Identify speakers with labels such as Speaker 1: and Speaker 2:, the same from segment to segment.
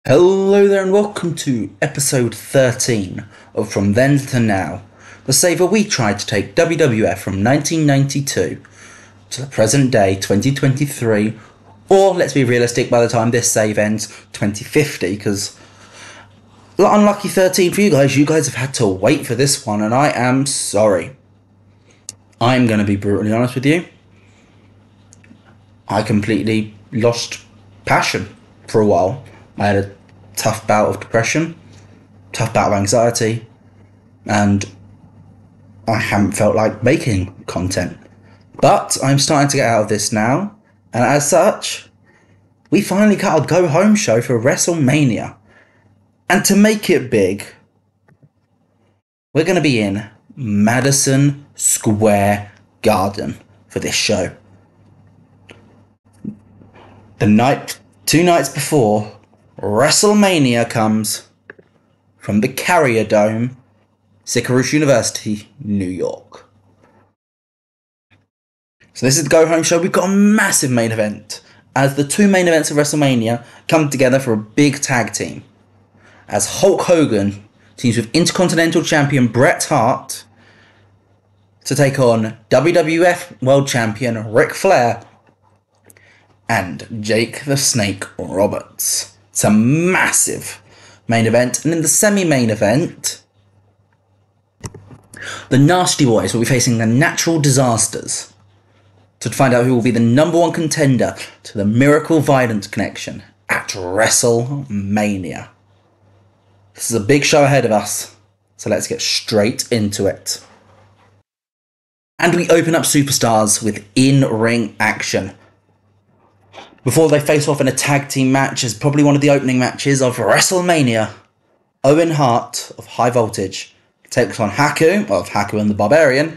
Speaker 1: Hello there and welcome to episode 13 of From Then to Now, the save where we tried to take WWF from 1992 to the present day 2023, or let's be realistic, by the time this save ends, 2050, because unlucky 13 for you guys have had to wait for this one and I am sorry. I'm going to be brutally honest with you, I completely lost passion for a while. I had a tough bout of depression, tough bout of anxiety, and I haven't felt like making content. But I'm starting to get out of this now, and as such, we finally got our go-home show for WrestleMania. And to make it big, we're going to be in Madison Square Garden for this show. Two nights before WrestleMania comes from the Carrier Dome, Syracuse University, New York. So this is the go-home show. We've got a massive main event, as the two main events of WrestleMania come together for a big tag team, as Hulk Hogan teams with Intercontinental Champion Bret Hart to take on WWF World Champion Ric Flair and Jake the Snake Roberts. It's a massive main event, and in the semi-main event, the Nasty Boys will be facing the Natural Disasters to find out who will be the #1 contender to the Miracle Violence Connection at WrestleMania. This is a big show ahead of us, so let's get straight into it. And we open up Superstars with in-ring action before they face off in a tag team match as probably one of the opening matches of WrestleMania. Owen Hart of High Voltage takes on Haku of Haku and the Barbarian,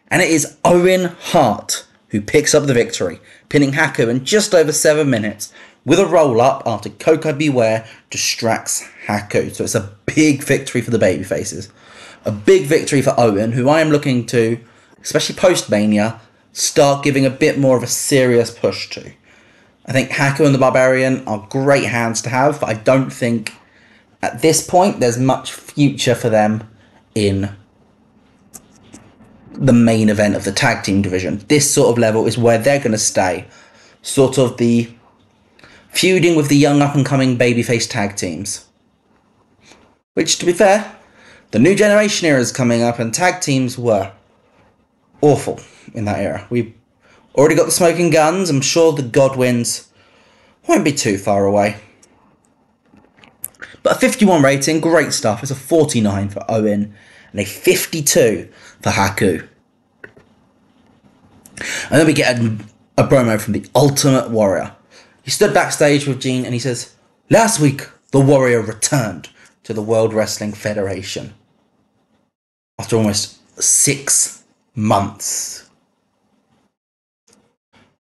Speaker 1: and it is Owen Hart who picks up the victory, pinning Haku in just over 7 minutes with a roll-up after Koko Beware distracts Haku. So it's a big victory for the babyfaces. A big victory for Owen, who I am looking to, especially post-Mania, start giving a bit more of a serious push to. I think Haku and the Barbarian are great hands to have, but I don't think at this point there's much future for them in the main event of the tag team division. This sort of level is where they're going to stay. Sort of the feuding with the young up-and-coming babyface tag teams. Which, to be fair, the new generation era is coming up and tag teams were awful in that era. We've already got the Smoking Guns. I'm sure the Godwins won't be too far away. But a 51 rating, great stuff. It's a 49 for Owen and a 52 for Haku. And then we get a promo from the Ultimate Warrior. He stood backstage with Gene and he says, "Last week, the Warrior returned to the World Wrestling Federation after almost 6 months.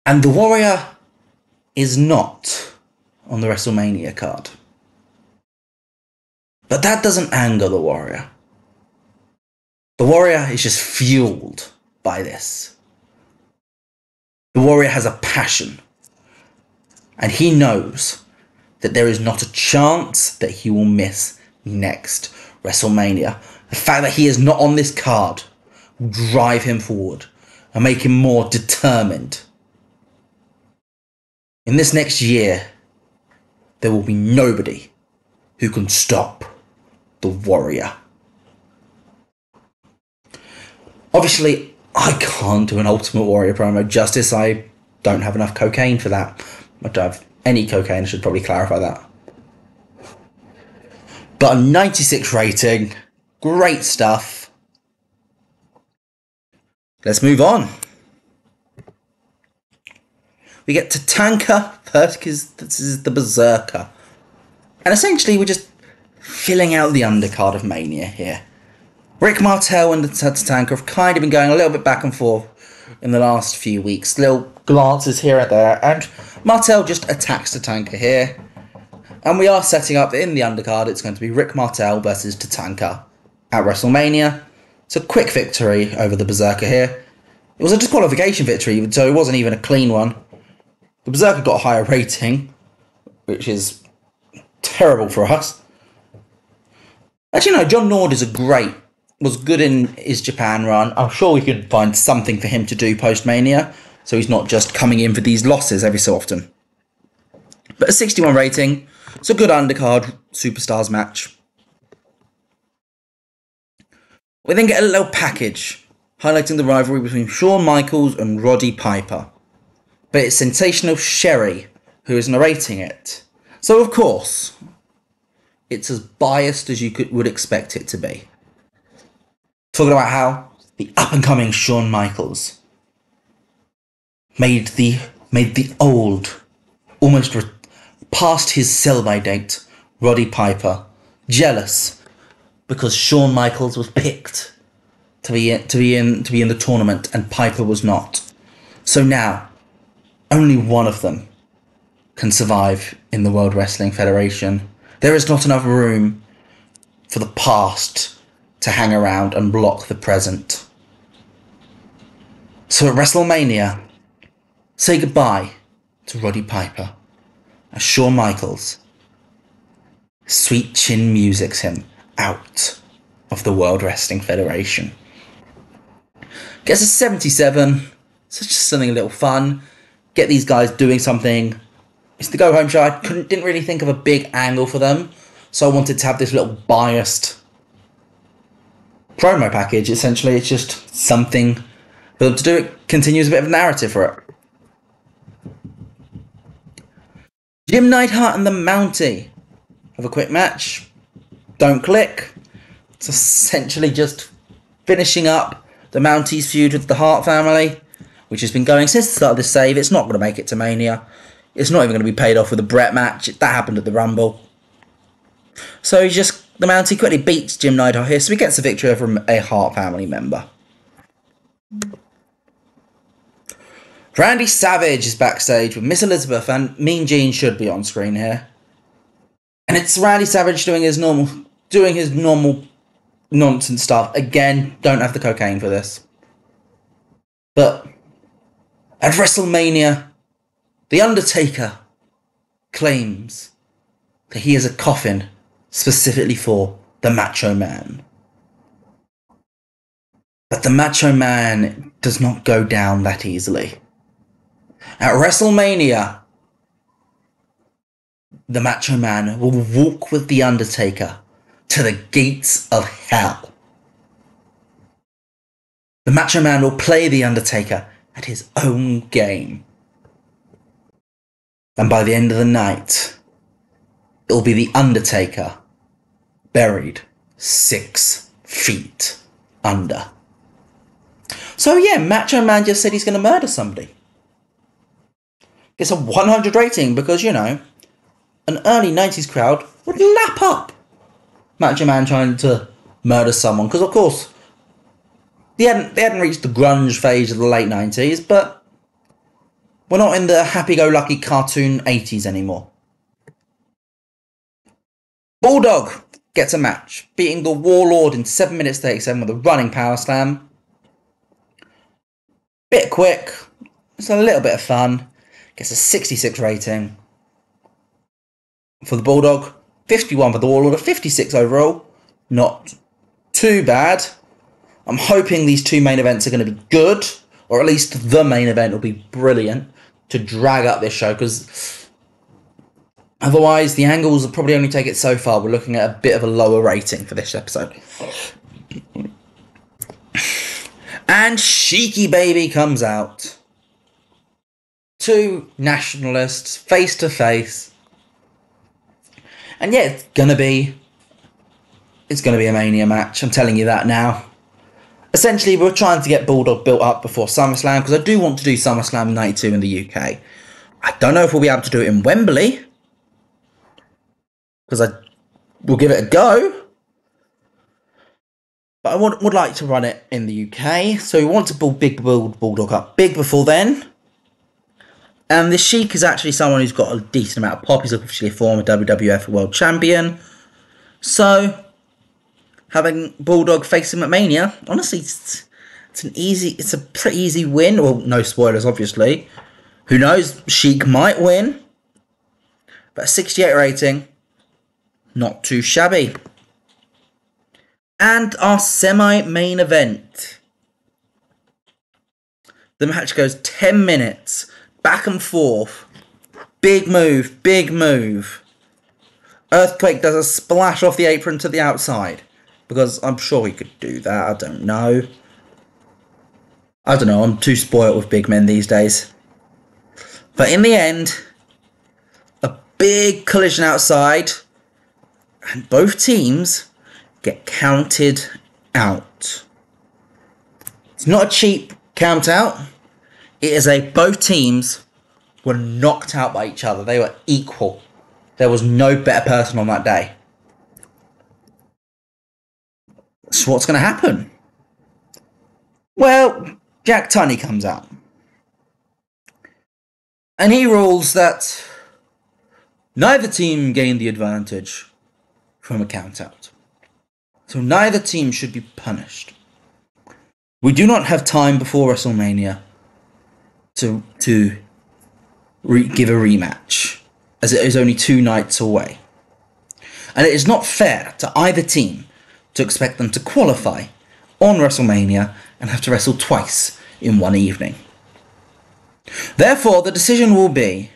Speaker 1: And the Warrior is not on the WrestleMania card. But that doesn't anger the Warrior. The Warrior is just fueled by this. The Warrior has a passion. And he knows that there is not a chance that he will miss next WrestleMania. The fact that he is not on this card will drive him forward and make him more determined. In this next year, there will be nobody who can stop the Warrior." Obviously, I can't do an Ultimate Warrior promo justice. I don't have enough cocaine for that. I don't have any cocaine, I should probably clarify that. But a 96 rating, great stuff. Let's move on. We get Tatanka versus this is the Berserker. And essentially we're just filling out the undercard of Mania here. Rick Martel and the Tatanka have kind of been going a little bit back and forth in the last few weeks. Little glances here and there. And Martel just attacks Tatanka here. And we are setting up in the undercard it's going to be Rick Martel versus Tatanka at WrestleMania. It's a quick victory over the Berserker here. It was a disqualification victory, so it wasn't even a clean one. The Berserker got a higher rating, which is terrible for us. Actually, no, John Nord was good in his Japan run. I'm sure we could find something for him to do post-Mania, so he's not just coming in for these losses every so often. But a 61 rating, it's a good undercard superstars match. We then get a little package highlighting the rivalry between Shawn Michaels and Roddy Piper. But it's sensational Sherry who is narrating it. So of course, it's as biased as you would expect it to be. Talking about how the up-and-coming Shawn Michaels made the old, almost past his sell-by date, Roddy Piper jealous because Shawn Michaels was picked to be in the tournament and Piper was not. So now, only one of them can survive in the World Wrestling Federation. There is not enough room for the past to hang around and block the present. So at WrestleMania, say goodbye to Roddy Piper as Shawn Michaels sweet chin musics him out of the World Wrestling Federation. Gets a 77, so just something a little fun. Get these guys doing something. It's the go-home show. I didn't really think of a big angle for them, so I wanted to have this little biased promo package. Essentially, it's just something for them to do. It continues a bit of a narrative for it. Jim Neidhart and the Mountie have a quick match. Don't click. It's essentially just finishing up the Mountie's feud with the Hart family, which has been going since the start of this save. It's not going to make it to Mania. It's not even going to be paid off with a Bret match. That happened at the Rumble. So the Mountie quickly beats Jim Neidhart here, so he gets a victory over a Hart family member. Randy Savage is backstage with Miss Elizabeth, and Mean Gene should be on screen here. And it's Randy Savage doing his normal nonsense stuff. Again, don't have the cocaine for this. But at WrestleMania, The Undertaker claims that he has a coffin specifically for the Macho Man. But the Macho Man does not go down that easily. At WrestleMania, the Macho Man will walk with The Undertaker to the gates of hell. The Macho Man will play The Undertaker at his own game. And by the end of the night, it will be The Undertaker buried 6 feet under. So yeah, Macho Man just said he's going to murder somebody. It's a 100 rating because, you know, an early 90s crowd would lap up Macho Man trying to murder someone. Because, of course, they hadn't reached the grunge phase of the late 90s, but we're not in the happy-go-lucky cartoon 80s anymore. Bulldog gets a match, beating the Warlord in 7 minutes 37 with a running power slam. Bit quick, it's a little bit of fun. Gets a 66 rating for the Bulldog, 51 for the Warlord, a 56 overall. Not too bad. I'm hoping these two main events are going to be good, or at least the main event will be brilliant to drag up this show, because otherwise the angles will probably only take it so far. We're looking at a bit of a lower rating for this episode. And Sheiky Baby comes out. Two nationalists face to face. And yeah, it's gonna be a Mania match. I'm telling you that now. Essentially, we're trying to get Bulldog built up before SummerSlam, because I do want to do SummerSlam 92 in the UK. I don't know if we'll be able to do it in Wembley, because we'll give it a go. But I would like to run it in the UK, so we want to build Bulldog up big before then. And the Sheik is actually someone who's got a decent amount of pop. He's officially a former WWF World Champion. So, having Bulldog face him at Mania, honestly, it's a pretty easy win. Well, no spoilers, obviously. Who knows? Sheik might win. But a 68 rating. Not too shabby. And our semi-main event. The match goes 10 minutes, back and forth. Big move, big move. Earthquake does a splash off the apron to the outside. Because I'm sure he could do that, I don't know. I'm too spoilt with big men these days. But in the end, a big collision outside, and both teams get counted out. It's not a cheap count out. It is both teams were knocked out by each other. They were equal. There was no better person on that day. So what's going to happen? Well, Jack Tunney comes out. And he rules that neither team gained the advantage from a count-out. So neither team should be punished. We do not have time before WrestleMania to give a rematch, as it is only 2 nights away. And it is not fair to either team to expect them to qualify on WrestleMania and have to wrestle twice in one evening. Therefore, the decision will be,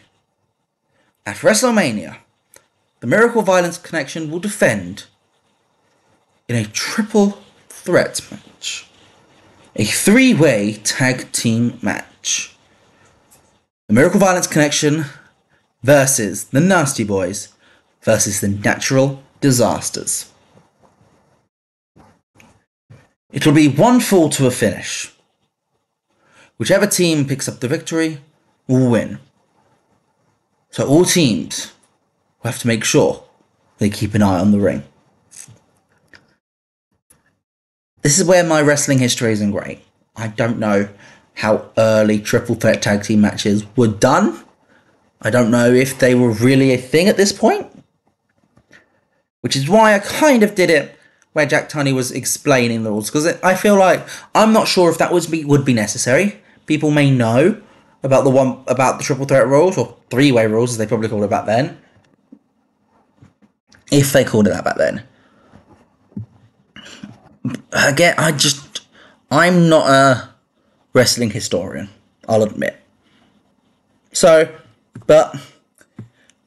Speaker 1: at WrestleMania, the Miracle Violence Connection will defend in a triple threat match. A 3-way tag team match. The Miracle Violence Connection versus the Nasty Boys versus the Natural Disasters. It will be 1 fall to a finish. Whichever team picks up the victory will win. So all teams will have to make sure they keep an eye on the ring. This is where my wrestling history isn't great. I don't know how early triple threat tag team matches were done. I don't know if they were really a thing at this point. Which is why I kind of did it where Jack Tunney was explaining the rules. Because I feel like, I'm not sure if that would be necessary. People may know about the triple threat rules, or 3-way rules as they probably called it back then. If they called it that back then. Again, I'm not a wrestling historian, I'll admit. So, but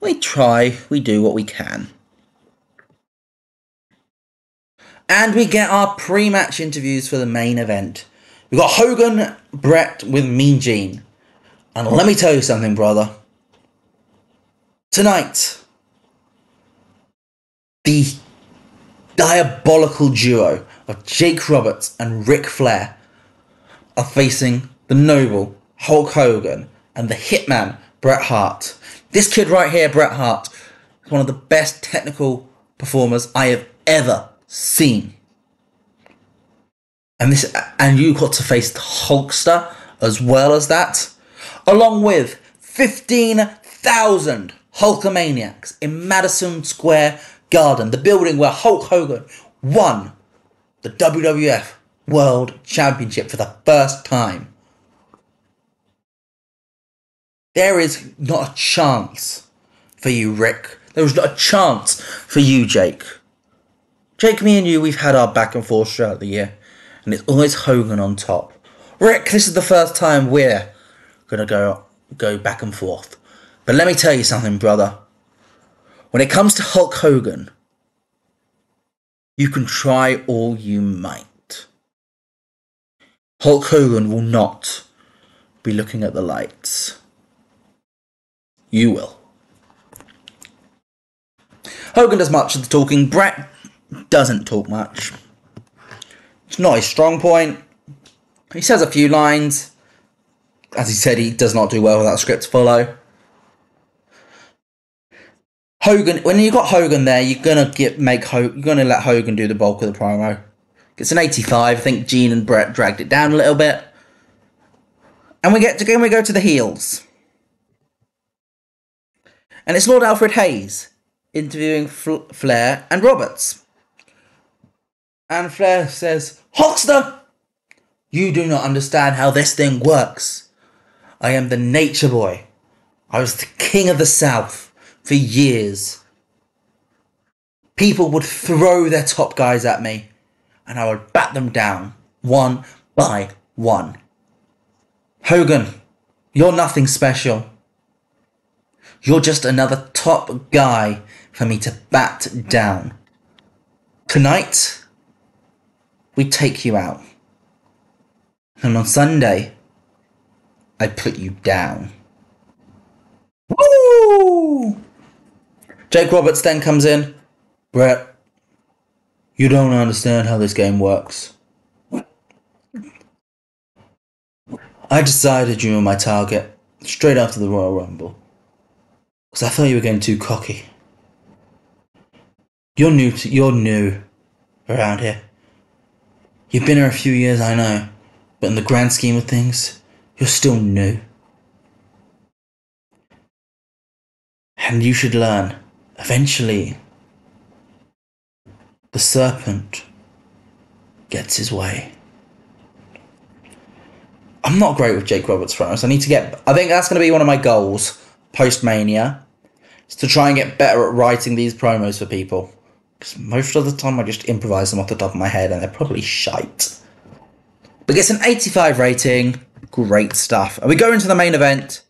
Speaker 1: we do what we can. And we get our pre-match interviews for the main event. We've got Hogan, Bret with Mean Gene. And let me tell you something, brother. Tonight, the diabolical duo of Jake Roberts and Ric Flair are facing the noble Hulk Hogan and the Hitman Bret Hart. This kid right here, Bret Hart, is one of the best technical performers I have ever seen. And you got to face the Hulkster as well as that, along with 15,000 Hulkamaniacs in Madison Square Garden, the building where Hulk Hogan won the WWF World Championship for the first time. There is not a chance for you, Rick. There is not a chance for you, Jake. Jake, me and you, we've had our back and forth throughout the year, and it's always Hogan on top. Rick, this is the first time we're going to go back and forth. But let me tell you something, brother. When it comes to Hulk Hogan, you can try all you might. Hulk Hogan will not be looking at the lights. You will. Hogan does much of the talking. Bret doesn't talk much. It's not his strong point. He says a few lines. As he said, he does not do well without a script to follow. Hogan, when you got Hogan there, you're gonna let Hogan do the bulk of the promo. It's an 85. I think Gene and Bret dragged it down a little bit. And we go to the heels. And it's Lord Alfred Hayes interviewing Flair and Roberts. And Flair says, "Hulkster, you do not understand how this thing works. I am the Nature Boy. I was the king of the South for years. People would throw their top guys at me, and I would bat them down, one by one. Hogan, you're nothing special. You're just another top guy for me to bat down. Tonight, we take you out. And on Sunday, I put you down. Woo! Jake Roberts then comes in. Bret, you don't understand how this game works. I decided you were my target straight after the Royal Rumble, because I thought you were getting too cocky. You're new around here. You've been here a few years, I know, but in the grand scheme of things, you're still new. And you should learn, eventually, the serpent gets his way. I'm not great with Jake Roberts promos. I think that's going to be one of my goals post-Mania, is to try and get better at writing these promos for people. Because most of the time I just improvise them off the top of my head and they're probably shite. But gets an 85 rating. Great stuff. And we go into the main event.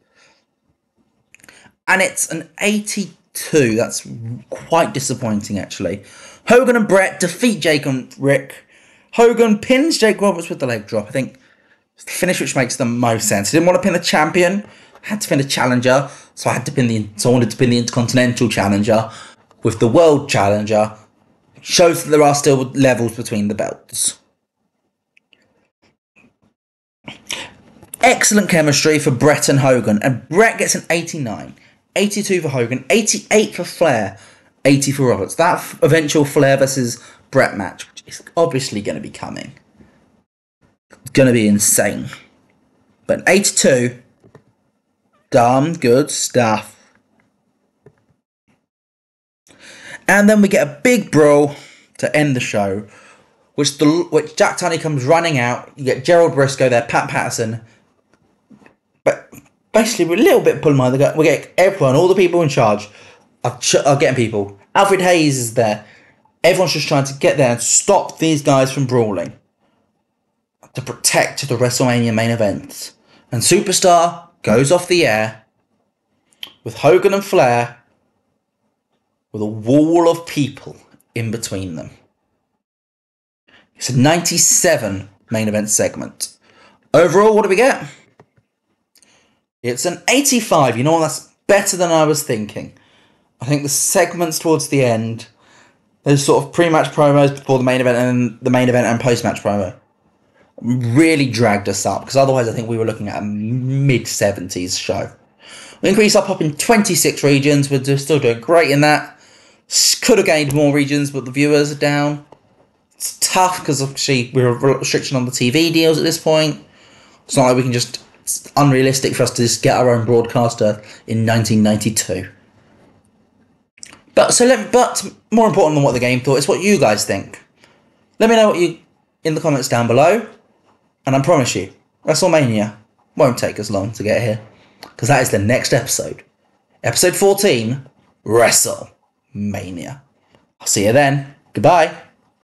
Speaker 1: And it's an 82. That's quite disappointing, actually. Hogan and Bret defeat Jake and Rick. Hogan pins Jake Roberts with the leg drop. I think it's the finish which makes the most sense. He didn't want to pin the champion. Had to pin a challenger. So I wanted to pin the Intercontinental Challenger with the World Challenger. Shows that there are still levels between the belts. Excellent chemistry for Bret and Hogan. And Bret gets an 89. 82 for Hogan. 88 for Flair. 80 for Roberts. That eventual Flair versus Bret match, which is obviously going to be coming. It's going to be insane. But 82, damn good stuff. And then we get a big brawl to end the show, which Jack Tunney comes running out. You get Gerald Briscoe there, Pat Patterson. But basically, we're a little bit pulling behind the gut. We get everyone, all the people in charge are getting people. Alfred Hayes is there. Everyone's just trying to get there and stop these guys from brawling to protect the WrestleMania main events. And Superstar goes off the air with Hogan and Flair with a wall of people in between them. It's a 97 main event segment. Overall, what do we get? It's an 85. You know what? That's better than I was thinking. I think the segments towards the end, those sort of pre-match promos before the main event and the main event and post-match promo, really dragged us up, because otherwise I think we were looking at a mid-70s show. We increased our pop in 26 regions. We're still doing great in that. Could have gained more regions, but the viewers are down. It's tough because obviously we're a restriction on the TV deals at this point. It's not like we can just... It's unrealistic for us to just get our own broadcaster in 1992. But more important than what the game thought is what you guys think. Let me know what you in the comments down below. And I promise you, WrestleMania won't take us long to get here, because that is the next episode. Episode 14, WrestleMania. I'll see you then. Goodbye.